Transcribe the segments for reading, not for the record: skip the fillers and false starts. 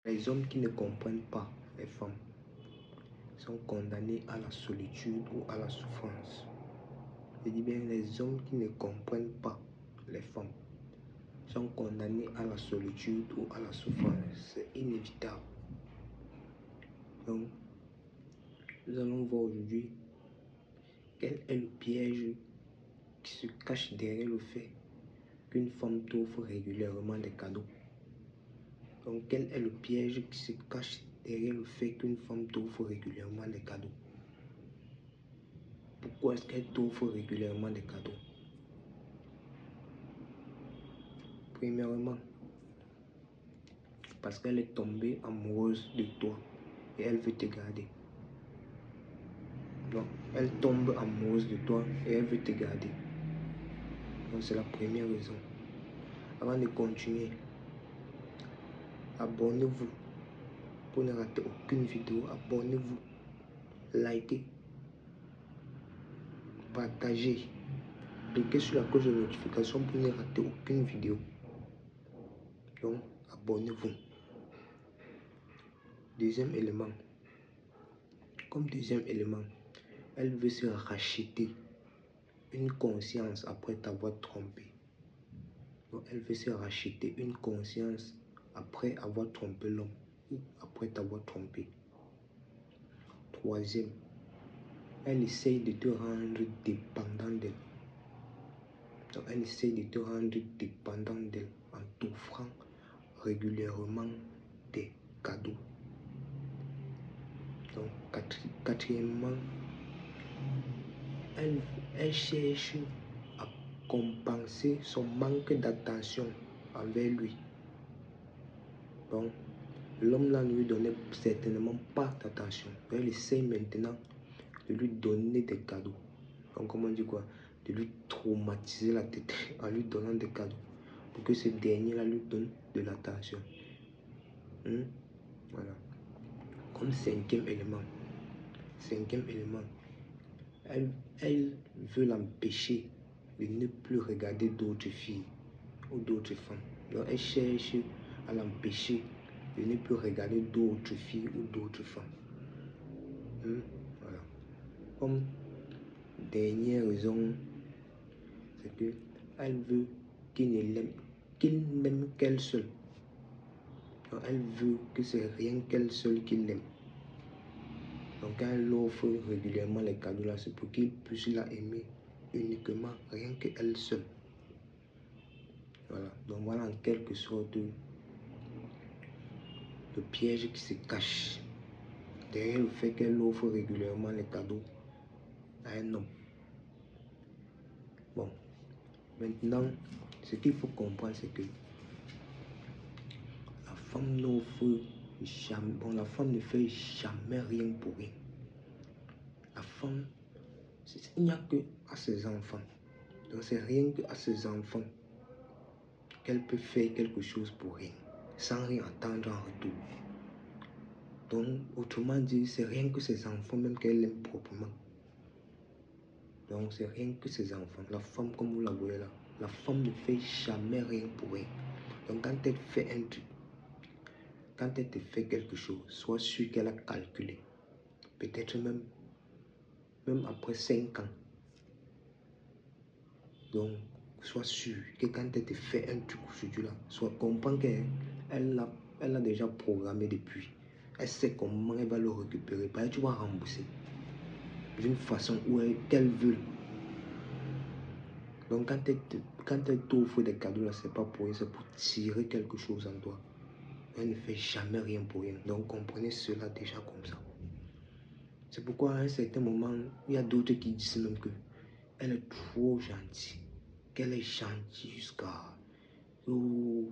Les hommes qui ne comprennent pas les femmes sont condamnés à la solitude ou à la souffrance. Je dis bien, les hommes qui ne comprennent pas les femmes sont condamnés à la solitude ou à la souffrance. C'est inévitable. Donc, nous allons voir aujourd'hui quel est le piège qui se cache derrière le fait qu'une femme t'offre régulièrement des cadeaux. Donc, quel est le piège qui se cache derrière le fait qu'une femme t'offre régulièrement des cadeaux? Pourquoi est-ce qu'elle t'offre régulièrement des cadeaux? Premièrement, parce qu'elle est tombée amoureuse de toi et elle veut te garder. Donc, elle tombe amoureuse de toi et elle veut te garder. Donc, c'est la première raison. Avant de continuer, abonnez-vous pour ne rater aucune vidéo. Abonnez-vous, likez, partagez, cliquez sur la cloche de notification pour ne rater aucune vidéo. Donc, abonnez-vous. Deuxième élément. Comme deuxième élément, elle veut se racheter une conscience après t'avoir trompé. Donc, elle veut se racheter une conscience après avoir trompé l'homme ou après t'avoir trompé. Troisième, elle essaye de te rendre dépendant d'elle. Donc, elle essaye de te rendre dépendant d'elle en t'offrant régulièrement des cadeaux. Donc, quatrièmement, elle cherche à compenser son manque d'attention envers lui. Donc, l'homme là ne lui donnait certainement pas d'attention. Elle essaie maintenant de lui donner des cadeaux. Donc, comment dire quoi? De lui traumatiser la tête en lui donnant des cadeaux. Pour que ce dernier-là lui donne de l'attention. Voilà. Comme cinquième élément. Elle veut l'empêcher de ne plus regarder d'autres filles ou d'autres femmes. Donc, elle cherche à l'empêcher de ne plus regarder d'autres filles ou d'autres femmes. Voilà. Comme dernière raison, c'est que elle veut qu'il n'aime qu'elle seule. Donc, elle veut que c'est rien qu'elle seule qui l'aime. Donc, quand elle offre régulièrement les cadeaux là, c'est pour qu'il puisse la aimer uniquement, rien qu'elle seule. Voilà. Donc, voilà en quelque sorte le piège qui se cache derrière le fait qu'elle offre régulièrement les cadeaux à un homme. Bon, maintenant, ce qu'il faut comprendre, c'est que la femme n'offre jamais, la femme ne fait jamais rien pour rien. La femme, il n'y a que à ses enfants. Donc, c'est rien que à ses enfants qu'elle peut faire quelque chose pour rien, sans rien attendre en retour. Donc, autrement dit, c'est rien que ses enfants, même qu'elle aime proprement. Donc, c'est rien que ses enfants. La femme, comme vous la voyez là, la femme ne fait jamais rien pour rien. Donc, quand elle fait un truc, quand elle te fait quelque chose, sois sûr qu'elle a calculé. Peut-être même après 5 ans. Donc, sois sûr que quand elle te fait un truc aujourd'hui là, sois comprends qu'elle a déjà programmé depuis. Elle sait comment elle va le récupérer. Parce que tu vas rembourser d'une façon qu'elle veut. Donc, quand elle t'offre des cadeaux là, c'est pas pour rien, c'est pour tirer quelque chose en toi. Elle ne fait jamais rien pour rien. Donc, comprenez cela déjà comme ça. C'est pourquoi à un certain moment, il y a d'autres qui disent même que elle est trop gentille. Qu'elle est gentille jusqu'à... Oh,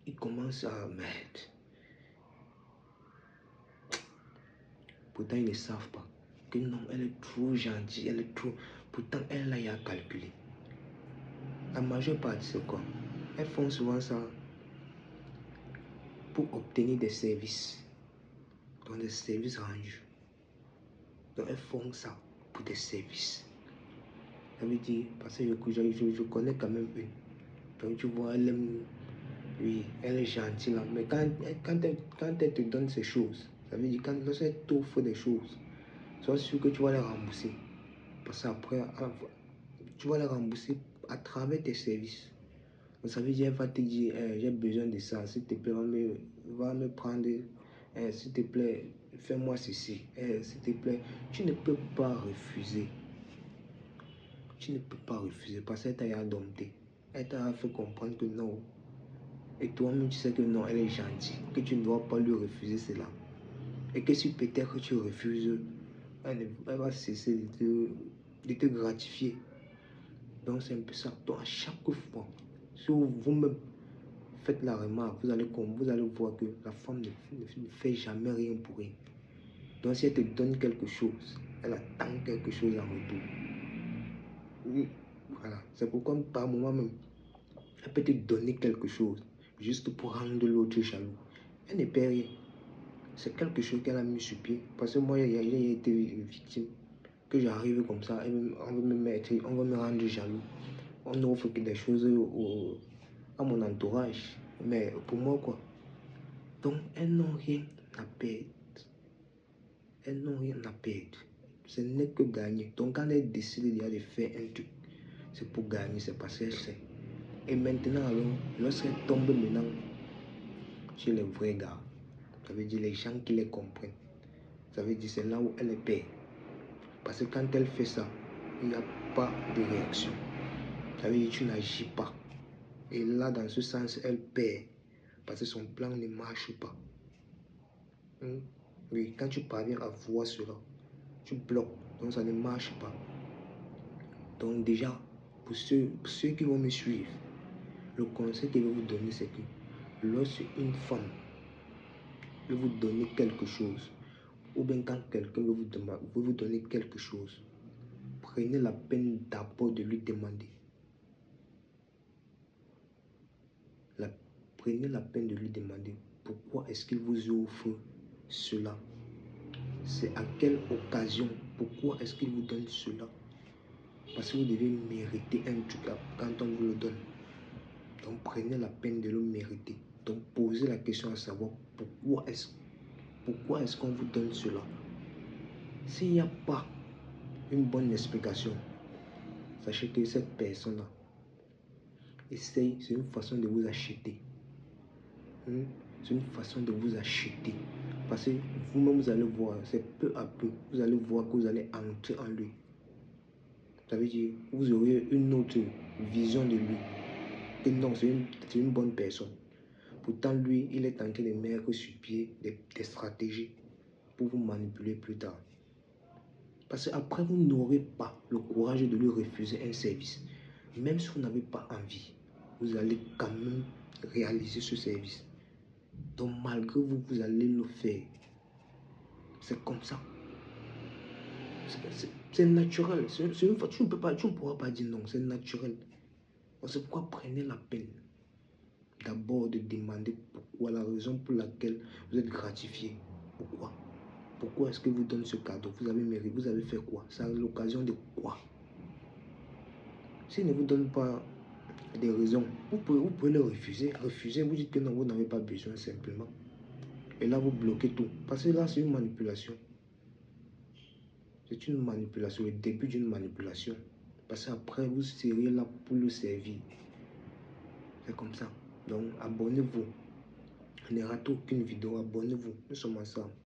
ils commencent à mettre. Pourtant, ils ne savent pas que non, elle est trop gentille. Elle est trop... Pourtant, elle a à calculer. La majeure partie, c'est quoi? Elles font souvent ça pour obtenir des services. Donc, des services rendus. Donc, elles font ça pour des services. Ça veut dire, parce que je connais quand même une. Donc, tu vois, elle aime Oui, elle est gentille là, mais quand elle te donne ces choses, ça veut dire lorsqu'elle t'offre des choses, sois sûr que tu vas les rembourser. Parce qu'après, tu vas les rembourser à travers tes services. Donc, ça veut dire, elle va te dire, j'ai besoin de ça, s'il te plaît, va me prendre, s'il te plaît, fais-moi ceci, s'il te plaît. Tu ne peux pas refuser. Tu ne peux pas refuser parce qu'elle t'a dompté. Elle t'a fait comprendre que non. Et toi-même, tu sais que non, elle est gentille, que tu ne dois pas lui refuser cela. Et que si peut-être tu refuses, elle va cesser de te gratifier. Donc, c'est un peu ça. Donc, à chaque fois, si vous-même faites la remarque, vous allez voir que la femme ne fait jamais rien pour rien. Donc, si elle te donne quelque chose, elle attend quelque chose en retour. Oui, voilà. C'est pourquoi, par moment même, elle peut te donner quelque chose juste pour rendre l'autre jaloux. Elle ne paie rien. C'est quelque chose qu'elle a mis sur pied. Parce que moi, j'ai été victime. Que j'arrive comme ça, on veut me rendre jaloux. On offre des choses à mon entourage. Mais pour moi, quoi. Donc, elles n'ont rien à perdre. Elles n'ont rien à perdre. Ce n'est que gagner. Donc, quand elles décident de faire un truc, c'est pour gagner, c'est parce qu'elles savent. Et maintenant, alors, lorsqu'elles tombent maintenant chez les vrais gars, ça veut dire les gens qui les comprennent. Ça veut dire c'est là où elle perd. Parce que quand elle fait ça, il n'y a pas de réaction. Ça veut dire que tu n'agis pas. Et là, dans ce sens, elle perd. Parce que son plan ne marche pas. Oui, quand tu parviens à voir cela, tu bloques. Donc ça ne marche pas. Donc déjà, pour ceux qui vont me suivre, le conseil que je vais vous donner, c'est que lorsque une femme veut vous donner quelque chose, ou bien quand quelqu'un veut vous donner quelque chose, prenez la peine d'abord de lui demander. Prenez la peine de lui demander pourquoi est-ce qu'il vous offre cela. C'est à quelle occasion, pourquoi est-ce qu'il vous donne cela. Parce que vous devez mériter un truc quand on vous le donne. Donc prenez la peine de le mériter. Donc posez la question à savoir pourquoi est-ce qu'on vous donne cela. S'il n'y a pas une bonne explication, sachez que cette personne-là essaye, c'est une façon de vous acheter. C'est une façon de vous acheter. Parce que vous-même, vous allez voir, c'est peu à peu, vous allez voir que vous allez entrer en lui. Ça veut dire, vous aurez une autre vision de lui. Et non, c'est une bonne personne. Pourtant, lui, il est en train de mettre sur pied des stratégies pour vous manipuler plus tard. Parce qu'après, vous n'aurez pas le courage de lui refuser un service. Même si vous n'avez pas envie, vous allez quand même réaliser ce service. Donc, malgré vous, vous allez le faire. C'est comme ça. C'est naturel. Tu ne pourras pas dire non. C'est naturel. C'est pourquoi prenez la peine d'abord de demander pourquoi, la raison pour laquelle vous êtes gratifié. Pourquoi? Pourquoi est-ce que vous donne ce cadeau? Vous avez mérité, vous avez fait quoi? C'est à l'occasion de quoi? S'il ne vous donne pas des raisons, vous pouvez le refuser. Refuser, vous dites que non, vous n'avez pas besoin simplement. Et là, vous bloquez tout. Parce que là, c'est une manipulation. C'est une manipulation, le début d'une manipulation. Parce qu'après, vous serez là pour le servir. C'est comme ça. Donc, abonnez-vous. Ne ratez aucune vidéo. Abonnez-vous. Nous sommes ensemble.